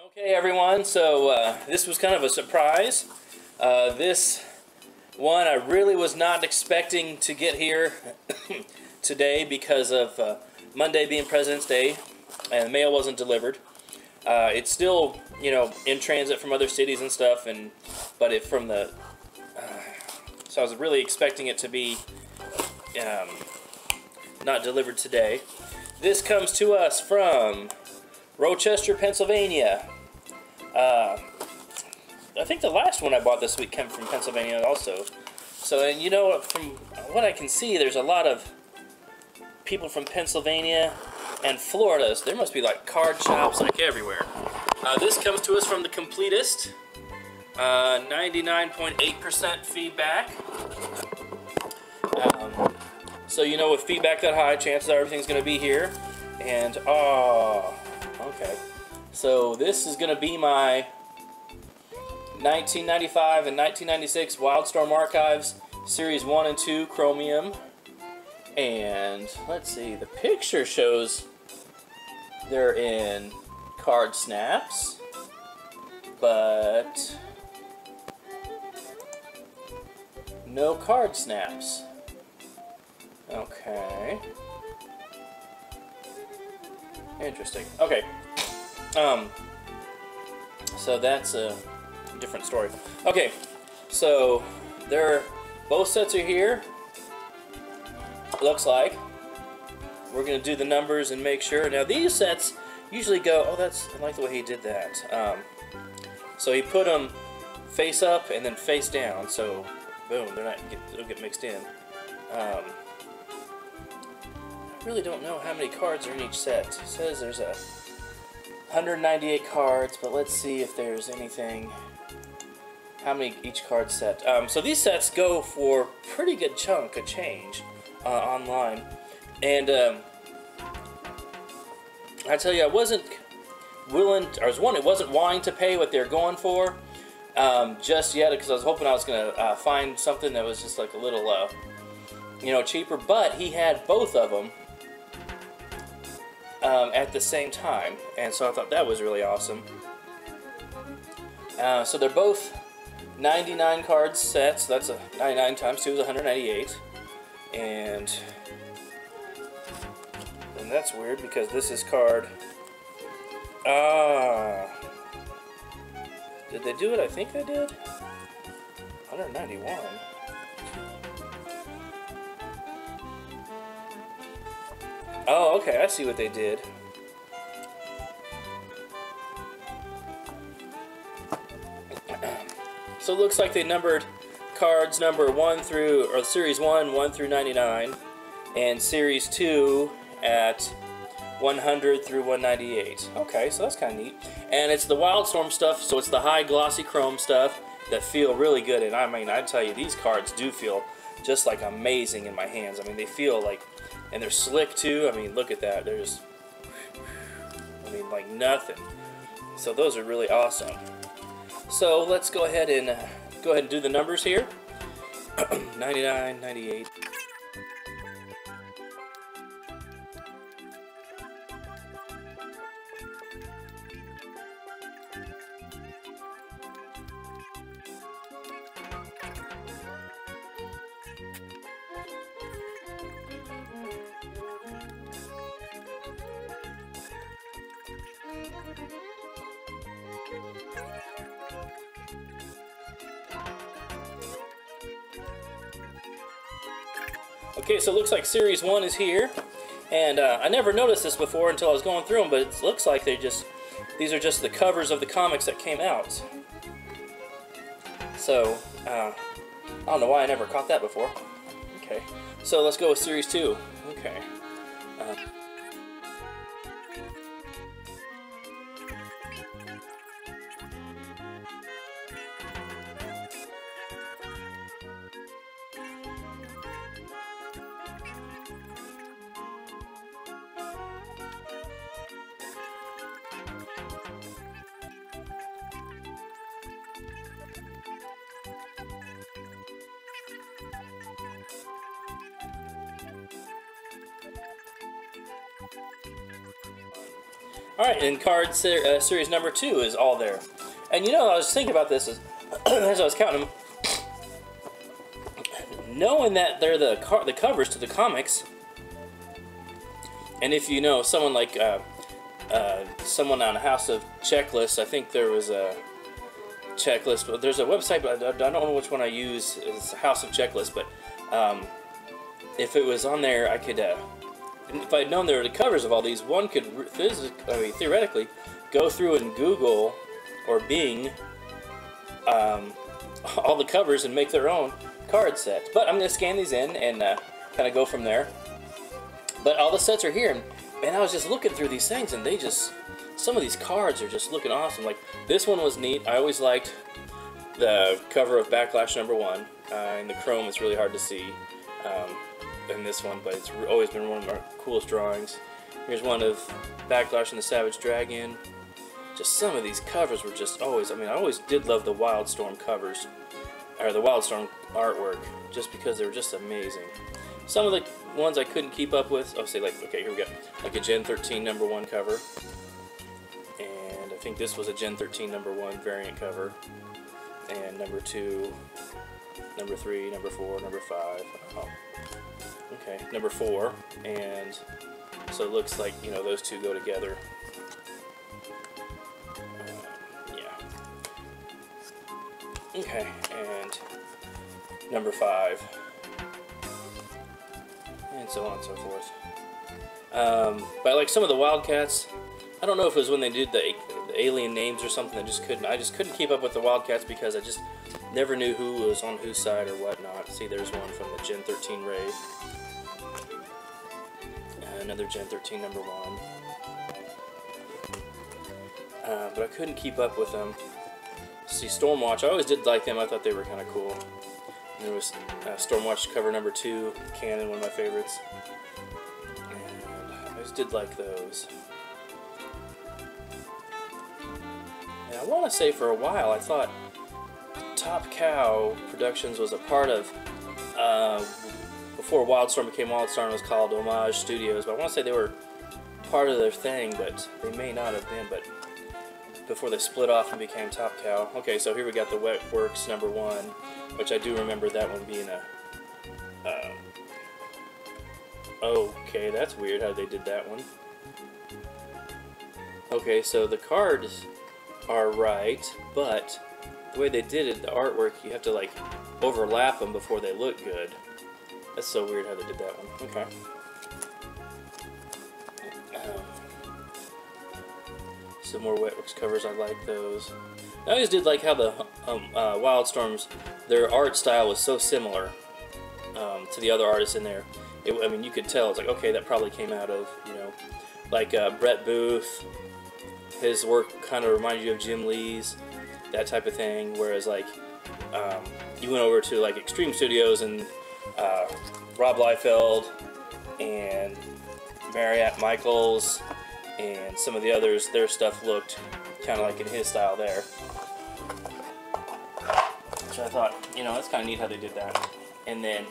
Okay, everyone, so this was kind of a surprise. This one I really was not expecting to get here today because of Monday being President's Day and the mail wasn't delivered. It's still, you know, in transit from other cities and stuff, but so I was really expecting it to be not delivered today. This comes to us from Rochester, Pennsylvania. I think the last one I bought this week came from Pennsylvania also. So, and you know, from what I can see, there's a lot of people from Pennsylvania and Florida. So there must be like card shops like everywhere. This comes to us from the Completist. 99.8% feedback. So you know, with feedback that high, chances are everything's going to be here. And, okay. So this is going to be my 1995 and 1996 WILDSTORM Archives Series 1 and 2 Chromium. And let's see, the picture shows they're in card snaps, but no card snaps. Okay. Interesting. Okay. So that's a different story. Okay, so both sets are here. Looks like we're gonna do the numbers and make sure. Now these sets usually go. Oh, I like the way he did that. So he put them face up and then face down. So boom, they'll get mixed in. I really don't know how many cards are in each set. It says there's 198 cards, but let's see if there's anything. How many each card set? So these sets go for a pretty good chunk of change online, and I tell you, I wasn't wanting to pay what they're going for just yet, because I was hoping I was gonna find something that was just like a little, you know, cheaper. But he had both of them at the same time, and so I thought that was really awesome. So they're both 99 card sets. That's 99 times 2 is 198, and that's weird because this is card. Did they do it? I think they did. 191. Oh, okay, I see what they did. So it looks like they numbered cards number 1 through, or Series 1 through 99, and Series 2 at 100 through 198. Okay, so that's kind of neat. And it's the WILDSTORM stuff, so it's the high glossy chrome stuff that feel really good. And I mean, I tell you, these cards do feel just like amazing in my hands. I mean, they feel like, and they're slick too. I mean, look at that. They're just, I mean, like nothing. So those are really awesome. So let's go ahead and do the numbers here. 99, 98. Okay, so it looks like Series 1 is here, and I never noticed this before until I was going through them, but it looks like these are just the covers of the comics that came out. So, I don't know why I never caught that before. Okay, so let's go with Series 2. Okay. All right, and series number 2 is all there. And you know, I was thinking about this as I was counting them, knowing that they're the covers to the comics. And if you know someone like someone on House of Checklists, I think there was a checklist, but there's a website, but I don't know which one I use. It's House of Checklists, but if it was on there, I could, if I'd known there were the covers of all these, one could theoretically go through and Google or Bing all the covers and make their own card sets. But I'm going to scan these in and kind of go from there. But all the sets are here, and I was just looking through these things, and they just, some of these cards are just looking awesome. Like, this one was neat. I always liked the cover of Backlash #1. In the chrome, it's really hard to see in this one, but it's always been one of our coolest drawings. Here's one of Backlash and the Savage Dragon. Just some of these covers were just always, I mean, I always did love the WILDSTORM covers, or the WILDSTORM artwork, just because they were just amazing. Some of the ones I couldn't keep up with, oh, say like, okay, here we go, like a Gen 13 #1 cover, and I think this was a Gen 13 #1 variant cover, and number 2, number 3, number 4, number 5, oh, okay, number 4, and so it looks like, you know, those two go together. Okay, and number 5, and so on and so forth. But like some of the Wildcats, I don't know if it was when they did the alien names or something. I just couldn't keep up with the Wildcats because I just never knew who was on whose side or whatnot. See, there's one from the Gen 13 Ray, another Gen 13 #1. But I couldn't keep up with them. See, Stormwatch, I always did like them. I thought they were kind of cool. And there was Stormwatch cover number 2, Canon, one of my favorites. And I just did like those. And I want to say for a while, I thought Top Cow Productions was a part of, before WILDSTORM became WILDSTORM, it was called Homage Studios. But I want to say they were part of their thing, but they may not have been. But before they split off and became Top Cow. Okay, so here we got the Wetworks #1, which I do remember that one being a... okay, that's weird how they did that one. Okay, so the cards are right, but the way they did it, the artwork, you have to like overlap them before they look good. That's so weird how they did that one. Okay. Some more Wetworks covers, I like those. I always did like how the WILDSTORMs, their art style was so similar to the other artists in there. I mean, you could tell, it's like, okay, that probably came out of, you know, like Brett Booth, his work kind of reminded you of Jim Lee's, that type of thing, whereas like, you went over to like Extreme Studios and Rob Liefeld and Marriott Michaels, and some of the others, their stuff looked kind of like in his style there. Which I thought, you know, that's kind of neat how they did that. And then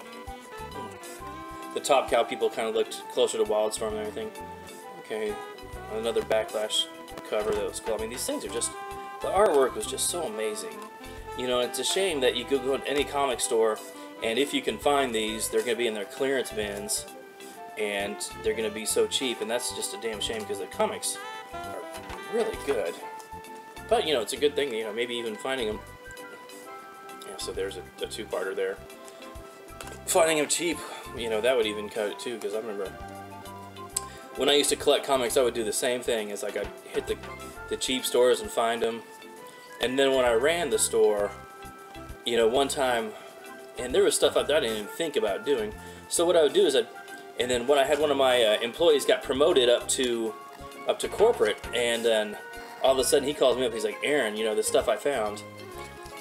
the Top Cow people kind of looked closer to WILDSTORM and everything. Okay, another Backlash cover that was cool. I mean, these things are just, the artwork was just so amazing. You know, it's a shame that you could go to any comic store, and if you can find these, they're going to be in their clearance bins. And they're going to be so cheap, and that's just a damn shame because the comics are really good. But, you know, it's a good thing, you know, maybe even finding them. Yeah, so there's a two-parter there. Finding them cheap, you know, that would even cut it too, because I remember when I used to collect comics, I would do the same thing. It's like I'd hit the cheap stores and find them. And then when I ran the store, you know, one time, and there was stuff I didn't even think about doing. So what I would do is and then when I had one of my employees got promoted up to corporate, and then all of a sudden he calls me up. He's like, "Aaron, you know, the stuff I found,"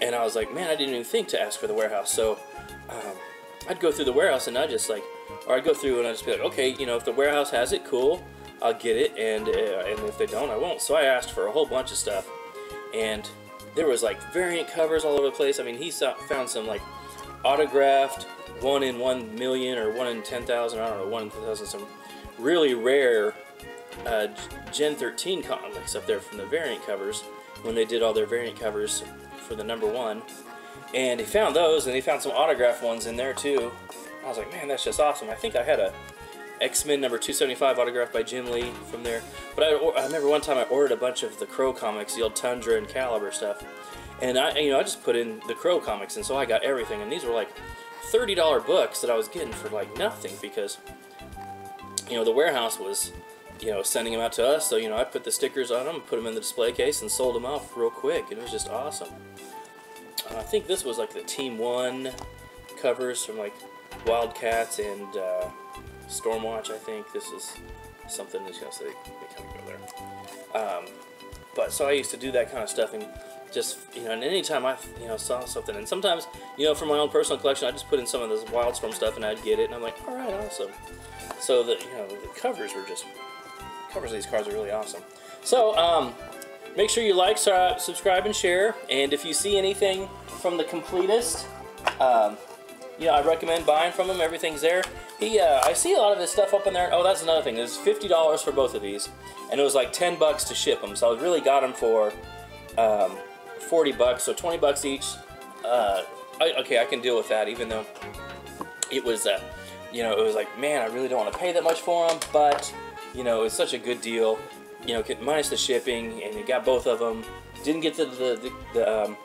and I was like, "Man, I didn't even think to ask for the warehouse." So I'd go through the warehouse, and I'd just like, or I'd go through and I'd just be like, "Okay, you know, if the warehouse has it, cool, I'll get it, and if they don't, I won't." So I asked for a whole bunch of stuff, and there was like variant covers all over the place. I mean, he found some like autographed 1 in 1 million or 1 in 10,000, I don't know, 1 in 10,000, some really rare Gen 13 comics up there from the variant covers when they did all their variant covers for the #1. And he found those, and he found some autographed ones in there too. I was like, man, that's just awesome. I think I had a X-Men #275 autographed by Jim Lee from there. But I remember one time I ordered a bunch of the Crow comics, the old Tundra and Caliber stuff. And I just put in the Crow comics, and so I got everything. And these were like $30 books that I was getting for like nothing because, the warehouse was, sending them out to us. So, I put the stickers on them, put them in the display case, and sold them off real quick. And it was just awesome. I think this was like the Team 1 covers from like Wildcats and Stormwatch. I think this is something that's going to say they kind of go there. But so I used to do that kind of stuff, and just and anytime I saw something, and sometimes for my own personal collection, I just put in some of this WILDSTORM stuff, and I'd get it, and I'm like, all right, awesome. So the covers of these cards are really awesome. So make sure you like, subscribe, and share. And if you see anything from the Completist, I recommend buying from him. Everything's there. I see a lot of his stuff up in there. Oh, that's another thing. There's $50 for both of these, and it was like $10 to ship them. So I really got them for $40, so $20 each. Okay, I can deal with that, even though it was, it was like, man, I really don't want to pay that much for them, but it was such a good deal. Minus the shipping, and you got both of them. Didn't get the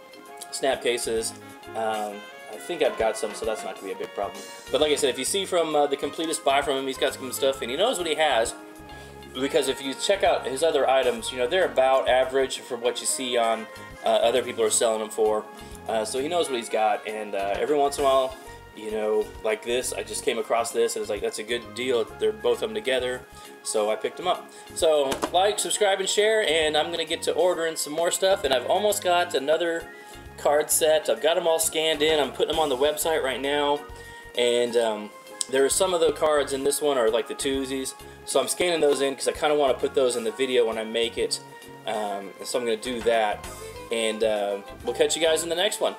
snap cases. I think I've got some, so that's not going to be a big problem. But like I said, if you see from the Completist, buy from him. He's got some stuff, and he knows what he has. Because if you check out his other items, they're about average for what you see on other people are selling them for. So he knows what he's got, and every once in a while, like this, I just came across this, and it's like, that's a good deal. They're both of them together, so I picked them up. So like, subscribe, and share, and I'm going to get to ordering some more stuff, and I've almost got another card set. I've got them all scanned in. I'm putting them on the website right now, and there are some of the cards in this one are like the twosies, so I'm scanning those in because I kind of want to put those in the video when I make it, so I'm going to do that, and we'll catch you guys in the next one.